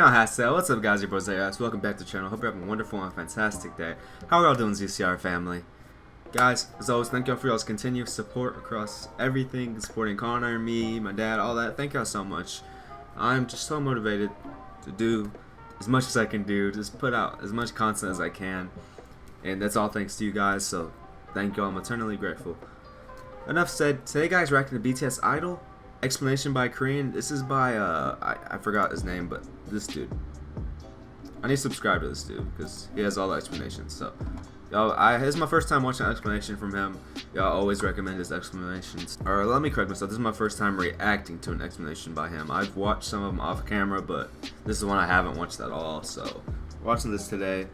Annyeonghaseyo. What's up, guys? Your boy Zayas. Welcome back to the channel. Hope you're having a wonderful and fantastic day. How are y'all doing, ZCR family? Guys, as always, thank y'all for y'all's continued support across everything, supporting Connor, me, my dad, all that. Thank y'all so much. I'm just so motivated to do as much as I can do, just put out as much content as I can, and that's all thanks to you guys, so thank y'all. I'm eternally grateful. Enough said. Today, guys, reacting to BTS Idol. Explanation by Korean. This is by I forgot his name, but this dude. I need to subscribe to this dude because he has all the explanations. So, y'all, this is my first time watching an explanation from him. Y'all always recommend his explanations. Or let me correct myself. This is my first time reacting to an explanation by him. I've watched some of them off camera, but this is one I haven't watched at all. So, watching this today.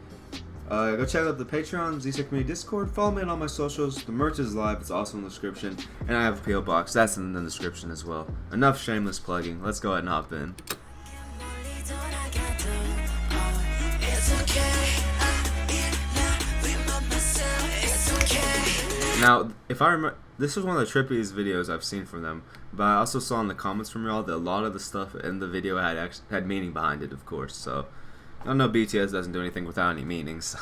Go check out the Patreon, ZC Community Discord, follow me on all my socials, the merch is live, it's also in the description, and I have a P.O. Box, that's in the description as well. Enough shameless plugging, let's go ahead and hop in. Now, if I remember, this was one of the trippiest videos I've seen from them, but I also saw in the comments from y'all that a lot of the stuff in the video had meaning behind it, of course, so... I know BTS doesn't do anything without any meanings.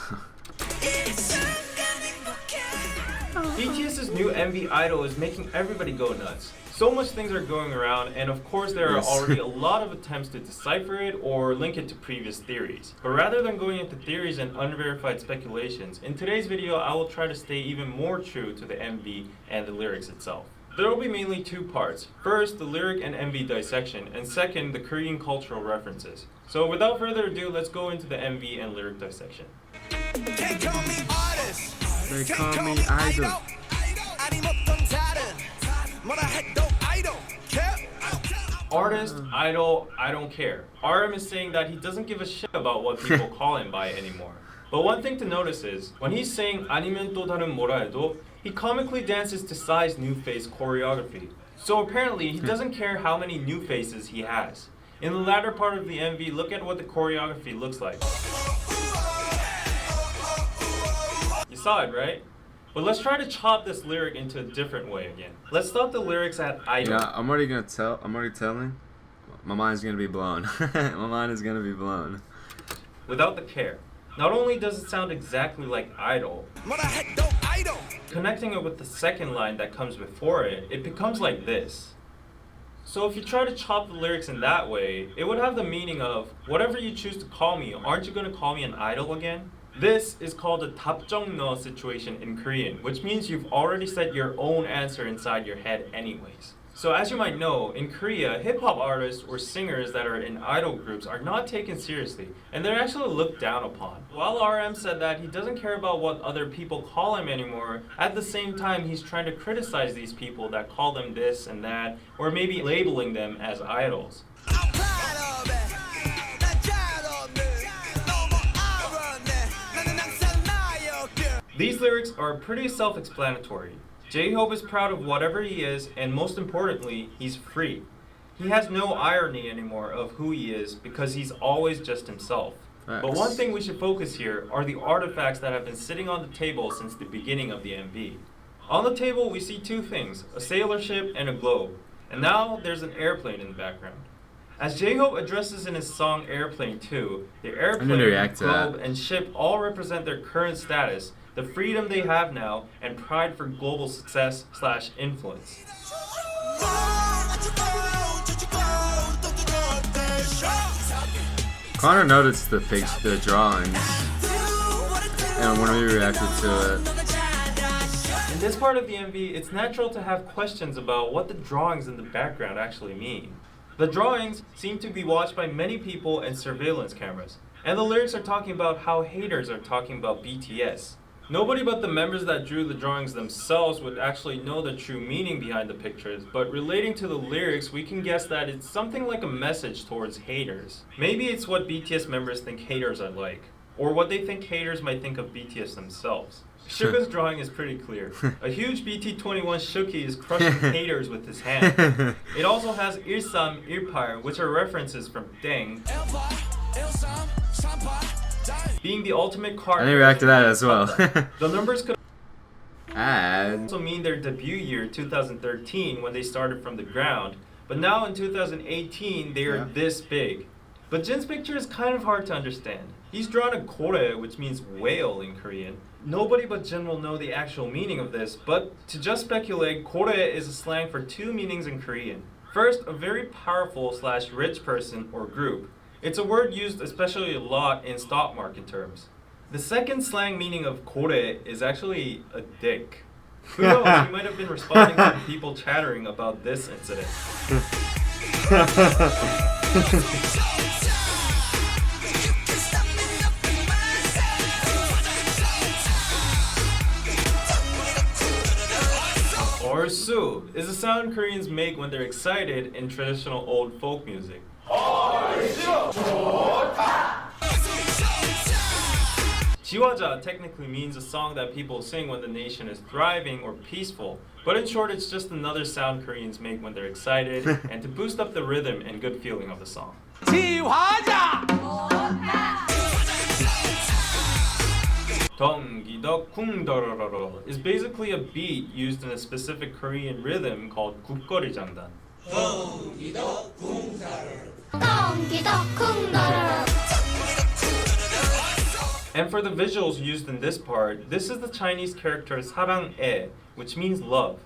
BTS's new MV Idol is making everybody go nuts. So much things are going around, and of course there are already a lot of attempts to decipher it or link it to previous theories. But rather than going into theories and unverified speculations, in today's video I will try to stay even more true to the MV and the lyrics itself. There will be mainly two parts. First, the lyric and MV dissection, and second, the Korean cultural references. So without further ado, let's go into the MV and lyric dissection. They call me idol. Artist, idol, I don't care. RM is saying that he doesn't give a shit about what people call him by anymore. But one thing to notice is, when he's saying 아니면 또 다른 뭐라 해도, he comically dances to Psy's new face choreography. So apparently, he doesn't care how many new faces he has. In the latter part of the MV, look at what the choreography looks like. You saw it, right? But let's try to chop this lyric into a different way again. Let's stop the lyrics at idol. Yeah, I'm already telling. My mind's gonna be blown. My mind is gonna be blown. Without the care. Not only does it sound exactly like idol, connecting it with the second line that comes before it, it becomes like this. So if you try to chop the lyrics in that way, it would have the meaning of, whatever you choose to call me, aren't you going to call me an idol again? This is called a 답정너 situation in Korean, which means you've already set your own answer inside your head anyways. So as you might know, in Korea, hip-hop artists or singers that are in idol groups are not taken seriously, and they're actually looked down upon. While RM said that he doesn't care about what other people call him anymore, at the same time he's trying to criticize these people that call them this and that, or maybe labeling them as idols. These lyrics are pretty self-explanatory. J-Hope is proud of whatever he is, and most importantly, he's free. He has no irony anymore of who he is because he's always just himself. But one thing we should focus here are the artifacts that have been sitting on the table since the beginning of the MV. On the table we see two things, a sailor ship and a globe. And now there's an airplane in the background. As J-Hope addresses in his song Airplane 2, the airplane, globe, and ship all represent their current status, the freedom they have now, and pride for global success / influence. Connor noticed the drawings, and when we reacted to it. In this part of the MV, it's natural to have questions about what the drawings in the background actually mean. The drawings seem to be watched by many people and surveillance cameras, and the lyrics are talking about how haters are talking about BTS. Nobody but the members that drew the drawings themselves would actually know the true meaning behind the pictures, but relating to the lyrics, we can guess that it's something like a message towards haters. Maybe it's what BTS members think haters are like, or what they think haters might think of BTS themselves. Suga's drawing is pretty clear. A huge BT21 Shuki is crushing haters with his hand. It also has Ilsam, Irpar, which are references from Deng, being the ultimate card. I didn't react to that as well. The numbers could and also mean their debut year 2013 when they started from the ground, but now in 2018 they are this big. But Jin's picture is kind of hard to understand. He's drawn a kore, which means whale in Korean. Nobody but Jin will know the actual meaning of this, but to just speculate, kore is a slang for two meanings in Korean. First, a very powerful / rich person or group. It's a word used especially a lot in stock market terms. The second slang meaning of kore is actually a dick. Who knows, he might have been responding to the people chattering about this incident. Orsu is a sound Koreans make when they're excited in traditional old folk music. Jiwaja technically means a song that people sing when the nation is thriving or peaceful, but in short it's just another sound Koreans make when they're excited and to boost up the rhythm and good feeling of the song. Donggi-dok kung-dorororo is basically a beat used in a specific Korean rhythm called 국거리 장단. And for the visuals used in this part, this is the Chinese character 사랑해, which means love.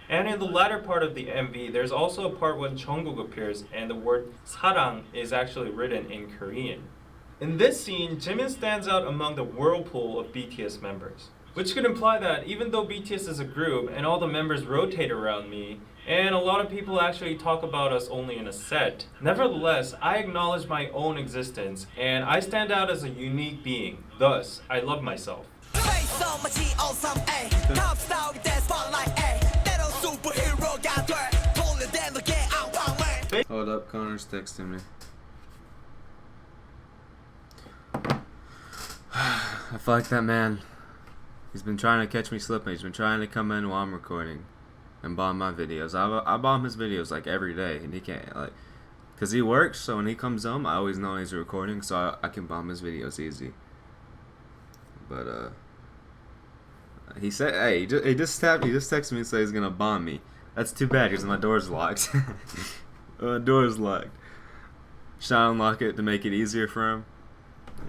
And in the latter part of the MV, there's also a part when Jungkook appears and the word 사랑 is actually written in Korean. In this scene, Jimin stands out among the whirlpool of BTS members, which could imply that even though BTS is a group and all the members rotate around me, and a lot of people actually talk about us only in a set, nevertheless, I acknowledge my own existence and I stand out as a unique being. Thus, I love myself. Hold up, Connor's texting me. I feel like that man. He's been trying to catch me slipping. He's been trying to come in while I'm recording and bomb my videos. I bomb his videos like every day, and he can't, like, cause he works. So when he comes home, I always know he's recording, so I can bomb his videos easy. But he said, hey, he just texted me and said he's gonna bomb me. That's too bad because my door's locked. My door's locked. Should I unlock it to make it easier for him?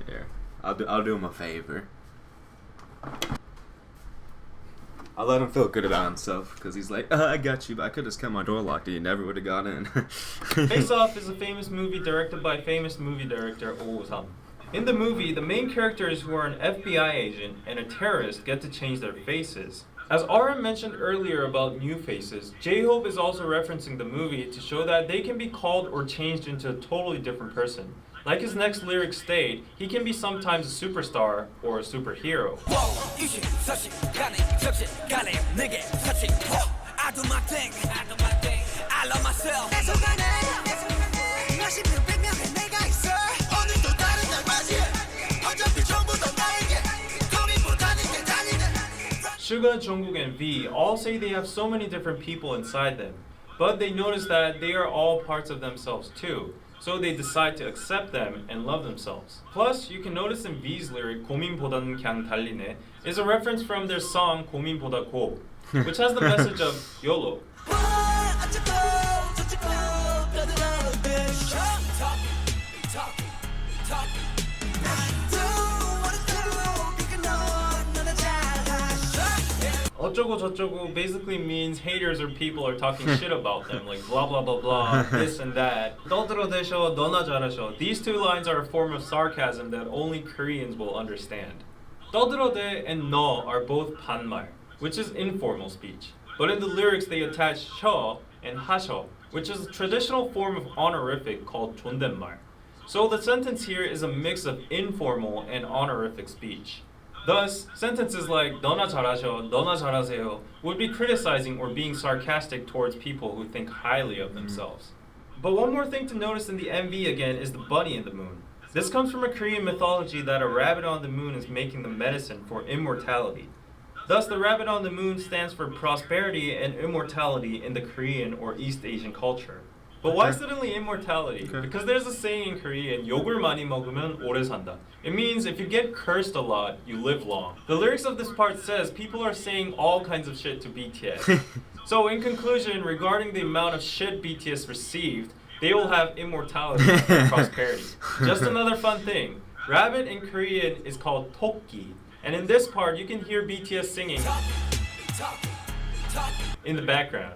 Yeah. I'll do him a favor. I'll let him feel good about himself because he's like, I got you, but I could just kept my door locked and you never would have got in. Face Off is a famous movie directed by famous movie director Oh Sam. In the movie, the main characters who are an FBI agent and a terrorist get to change their faces. As RM mentioned earlier about new faces, J-Hope is also referencing the movie to show that they can be called or changed into a totally different person. Like his next lyrics state, he can be sometimes a superstar or a superhero. Suga, Jungkook, and V all say they have so many different people inside them, but they notice that they are all parts of themselves too. So they decide to accept them and love themselves. Plus, you can notice in V's lyric 고민보다는 그냥 달리네 is a reference from their song 고민보다 고, which has the message of YOLO. 어쩌고 저쩌고 basically means haters or people are talking shit about them, like blah blah blah blah, this and that. 떠들어대셔, 너나 잘하셔. These two lines are a form of sarcasm that only Koreans will understand. 떠들어대 and 너 are both 반말, which is informal speech. But in the lyrics they attach 셔 and 하셔, which is a traditional form of honorific called 존댓말. So the sentence here is a mix of informal and honorific speech. Thus, sentences like 너나 잘하셔, 너나 잘하세요 would be criticizing or being sarcastic towards people who think highly of themselves. But one more thing to notice in the MV again is the bunny in the moon. This comes from a Korean mythology that a rabbit on the moon is making the medicine for immortality. Thus, the rabbit on the moon stands for prosperity and immortality in the Korean or East Asian culture. But why suddenly immortality? Because there's a saying in Korean, 욕을 많이 먹으면 오래 산다. It means if you get cursed a lot, you live long. The lyrics of this part says people are saying all kinds of shit to BTS. So in conclusion, regarding the amount of shit BTS received, they will have immortality and prosperity. Just another fun thing. Rabbit in Korean is called tokki, and in this part you can hear BTS singing in the background.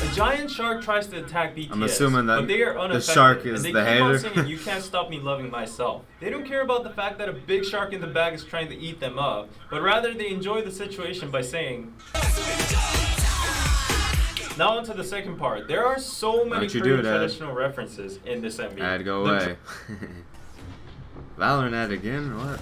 A giant shark tries to attack BTS, I'm assuming that but they are unaffected, the shark is and they the keep hater. on singing, "You can't stop me loving myself." They don't care about the fact that a big shark in the bag is trying to eat them up, but rather they enjoy the situation by saying. Now onto the second part. There are so many Korean traditional references in this MV. I'd go away. Valorant ad again? What?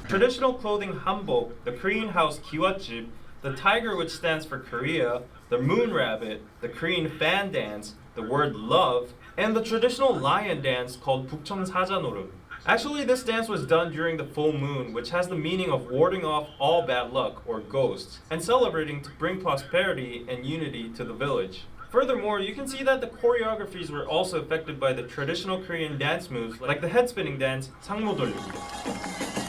Traditional clothing hanbok, the Korean house kiwatjip, the tiger which stands for Korea, the moon rabbit, the Korean fan dance, the word love, and the traditional lion dance called 북청 사자노름. Actually, this dance was done during the full moon, which has the meaning of warding off all bad luck or ghosts, and celebrating to bring prosperity and unity to the village. Furthermore, you can see that the choreographies were also affected by the traditional Korean dance moves like the head spinning dance, 상모 돌리기.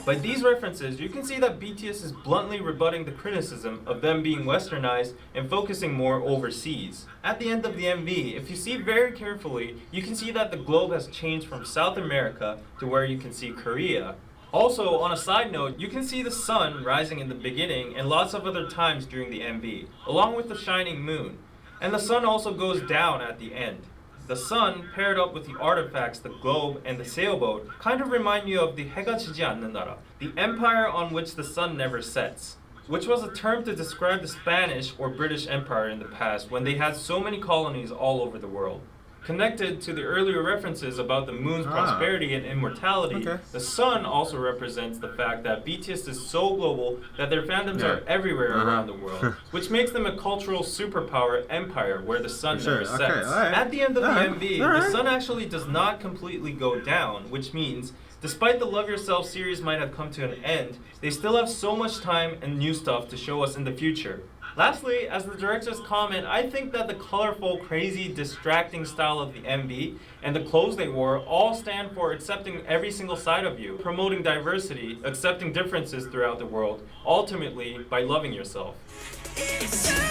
By these references, you can see that BTS is bluntly rebutting the criticism of them being westernized and focusing more overseas. At the end of the MV, if you see very carefully, you can see that the globe has changed from South America to where you can see Korea. Also, on a side note, you can see the sun rising in the beginning and lots of other times during the MV, along with the shining moon. And the sun also goes down at the end. The sun, paired up with the artifacts, the globe, and the sailboat, kind of remind you of the 해가 지지 않는 나라, the empire on which the sun never sets, which was a term to describe the Spanish or British Empire in the past when they had so many colonies all over the world. Connected to the earlier references about the moon's prosperity and immortality, the sun also represents the fact that BTS is so global that their fandoms are everywhere around the world, which makes them a cultural superpower empire where the sun never sets. At the end of the MV, the sun actually does not completely go down, which means despite the Love Yourself series might have come to an end, they still have so much time and new stuff to show us in the future. Lastly, as the director's comment, I think that the colorful, crazy, distracting style of the MV and the clothes they wore all stand for accepting every single side of you, promoting diversity, accepting differences throughout the world, ultimately by loving yourself.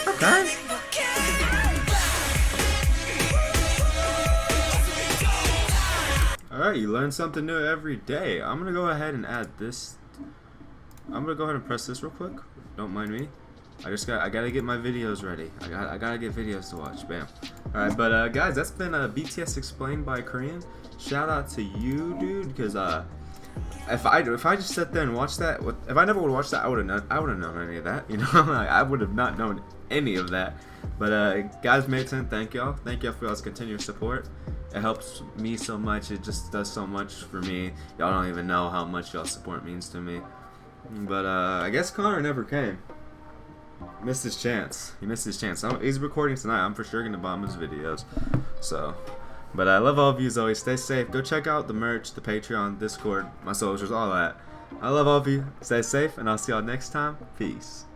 Okay. Alright, you learn something new every day. I'm gonna go ahead and add this. I'm gonna go ahead and press this real quick. Don't mind me. I gotta get my videos ready. I gotta get videos to watch. Bam. Alright, but guys, that's been BTS Explained by Korean. Shout out to you, dude, because if I just sat there and watched that, if I never would watch that, I would have known any of that. You know, I would have not known any of that. But guys, Mason, thank y'all for y'all's continued support. It helps me so much. It just does so much for me. Y'all don't even know how much y'all support means to me. But I guess Connor never came. Missed his chance. He missed his chance. He's recording tonight. I'm for sure gonna bomb his videos. So, but I love all of you as always. Stay safe. Go check out the merch, the Patreon, Discord, my socials, all that. I love all of you. Stay safe, and I'll see y'all next time. Peace.